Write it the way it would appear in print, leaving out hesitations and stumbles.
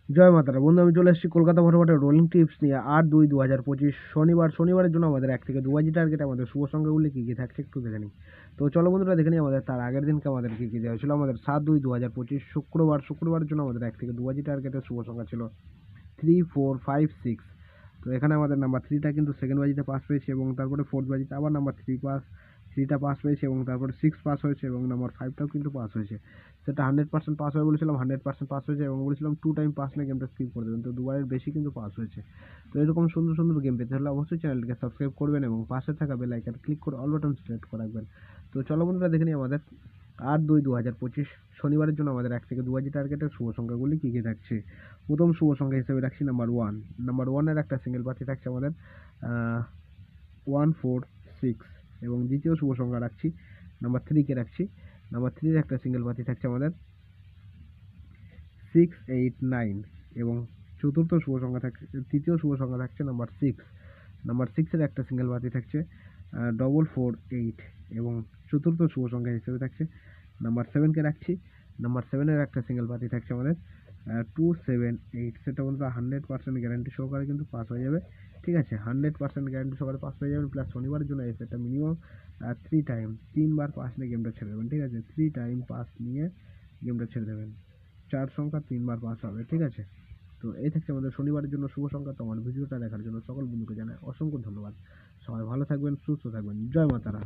জয় মাতারা বন্ধু, আমি চলে এসেছি কলকাতা ফটোফটের রোলিং টিপস নিয়ে 8/2/2025 শনিবারের জন্য আমাদের 1 থেকে 2 বাজি টার্গেট। আমাদের শুভ সংখ্যাগুলি কী কী থাকছে একটু দেখে নিই। তো চলো বন্ধুরা দেখে নিই আমাদের তার আগের দিনকে আমাদের কী কী দেওয়া ছিল। আমাদের 7/2/2025 শুক্রবারের জন্য আমাদের 1 থেকে 2 বাজি টার্গেটের শুভ সংখ্যা ছিল 3, 4, 5, 6। তো এখানে আমাদের নাম্বার 3টা কিন্তু সেকেন্ড বাজিতে পাস পেয়েছে এবং তারপরে ফোর্থ বাজিতে আবার নাম্বার 3টা পাস পেয়েছে এবং তারপরে 6 পাস হয়েছে এবং নাম্বার 5টাও কিন্তু পাস হয়েছে। সেটা 100% পাস হবে বলেছিলাম, 100% পাস হয়েছে এবং বলেছিলাম 2 টাইম পাস নিয়ে গেমটা স্কিপ করে দেবেন। তো দুবারের বেশি কিন্তু পাস হয়েছে। তো এরকম সুন্দর সুন্দর গেম পেতে হলে অবশ্যই চ্যানেলটিকে সাবস্ক্রাইব করবেন এবং পাশে থাকা বেল আইকন ক্লিক করে অল বাটন সিলেক্ট করে রাখবেন। তো চলো বন্ধুরা দেখে নিই আমাদের 8/2/2025 শনিবারের জন্য আমাদের 1 থেকে 2 বাজি টার্গেটের শুভ সংখ্যাগুলি কী কী থাকছে। প্রথম শুভ সংখ্যা হিসেবে রাখছি নাম্বার 1 একটা সিঙ্গেল পার্টি থাকছে আমাদের 146 এবং দ্বিতীয় শুভ সংখ্যা রাখছি নাম্বার 3কে রাখছি। নাম্বার 3 একটা সিঙ্গেল পার্টি থাকছে আমাদের 689 এবং তৃতীয় শুভ সংখ্যা থাকছে নাম্বার 6 এর একটা সিঙ্গেল পার্টি থাকছে 448 এবং চতুর্থ শুভ সংখ্যা হিসেবে থাকছে নাম্বার 7কে রাখছি। নাম্বার 7 এর একটা সিঙ্গেল পার্টি থাকছে আমাদের 278। সেটা বন্ধুরা 100% গ্যারান্টি সহকারে কিন্তু পাস হয়ে যাবে। ঠিক আছে, 100% গ্যারান্টি সহকারে পাস হয়ে যাবেন। প্লাস শনিবারের জন্য এই সেটটা মিনিমাম 3বার পাস নিয়ে গেমটা ছেড়ে দেবেন। ঠিক আছে, 3 টাইম পাস নিয়ে গেমটা ছেড়ে দেবেন। 4 সংখ্যা 3বার পাস হবে। ঠিক আছে, তো এই থাকছে আমাদের শনিবারের জন্য শুভ সংখ্যা। তো আমার ভিডিওটা দেখার জন্য সকল বন্ধুকে জানাই অসংখ্য ধন্যবাদ। সবাই ভালো থাকবেন, সুস্থ থাকবেন। জয় মাতারা।